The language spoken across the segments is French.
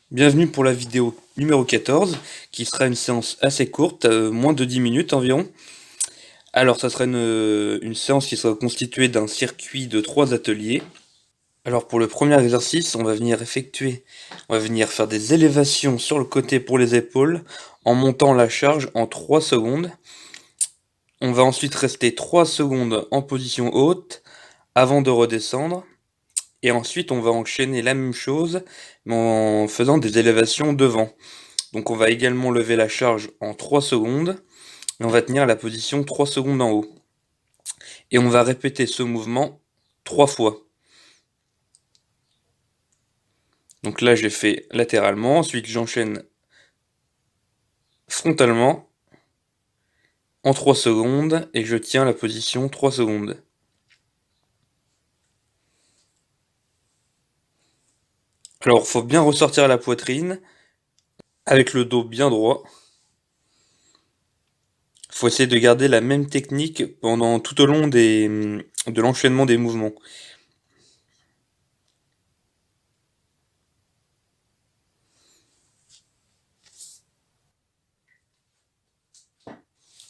Bienvenue pour la vidéo numéro 14, qui sera une séance assez courte, moins de 10 minutes environ. Alors, ça sera une séance qui sera constituée d'un circuit de 3 ateliers. Alors, pour le premier exercice, on va venir faire des élévations sur le côté pour les épaules, en montant la charge en 3 secondes. On va ensuite rester 3 secondes en position haute, avant de redescendre. Et ensuite, on va enchaîner la même chose, mais en faisant des élévations devant. Donc on va également lever la charge en 3 secondes, et on va tenir la position 3 secondes en haut. Et on va répéter ce mouvement 3 fois. Donc là j'ai fait latéralement, ensuite j'enchaîne frontalement en 3 secondes, et je tiens la position 3 secondes. Alors il faut bien ressortir la poitrine, avec le dos bien droit. Il faut essayer de garder la même technique pendant tout au long de l'enchaînement des mouvements.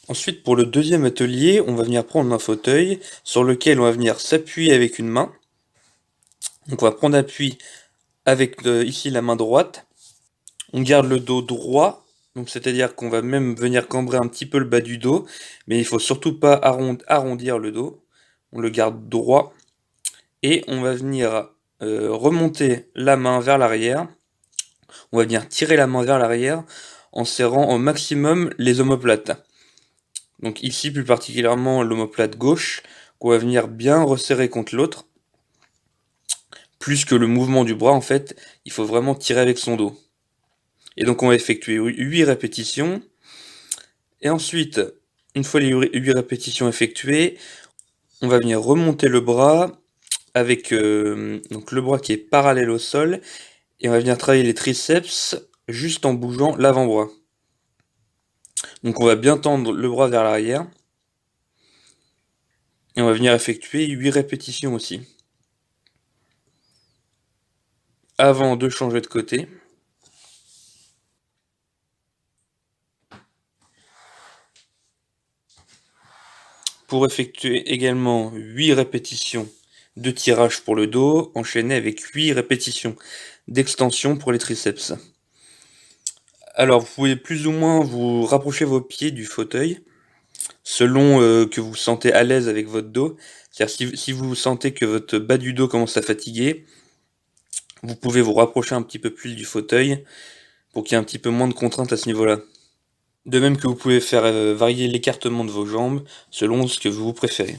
Ensuite, pour le deuxième atelier, on va venir prendre un fauteuil sur lequel on va venir s'appuyer avec une main. Donc on va prendre appui avec ici la main droite. On garde le dos droit, donc c'est-à-dire qu'on va même venir cambrer un petit peu le bas du dos, mais il faut surtout pas arrondir le dos. On le garde droit et on va venir remonter la main vers l'arrière. On va venir tirer la main vers l'arrière en serrant au maximum les omoplates. Donc ici plus particulièrement l'omoplate gauche, qu'on va venir bien resserrer contre l'autre. Plus que le mouvement du bras en fait, il faut vraiment tirer avec son dos. Et donc on va effectuer 8 répétitions. Et ensuite, une fois les 8 répétitions effectuées, on va venir remonter le bras avec donc le bras qui est parallèle au sol. Et on va venir travailler les triceps juste en bougeant l'avant-bras. Donc on va bien tendre le bras vers l'arrière. Et on va venir effectuer 8 répétitions aussi. Avant de changer de côté. Pour effectuer également 8 répétitions de tirage pour le dos, enchaîné avec 8 répétitions d'extension pour les triceps. Alors vous pouvez plus ou moins vous rapprocher vos pieds du fauteuil, selon que vous vous sentez à l'aise avec votre dos. C'est-à-dire si vous sentez que votre bas du dos commence à fatiguer, vous pouvez vous rapprocher un petit peu plus du fauteuil pour qu'il y ait un petit peu moins de contraintes à ce niveau-là. De même que vous pouvez faire varier l'écartement de vos jambes selon ce que vous préférez.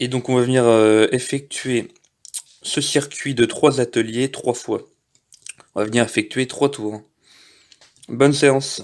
Et donc on va venir effectuer ce circuit de 3 ateliers 3 fois. On va venir effectuer 3 tours. Bonne séance.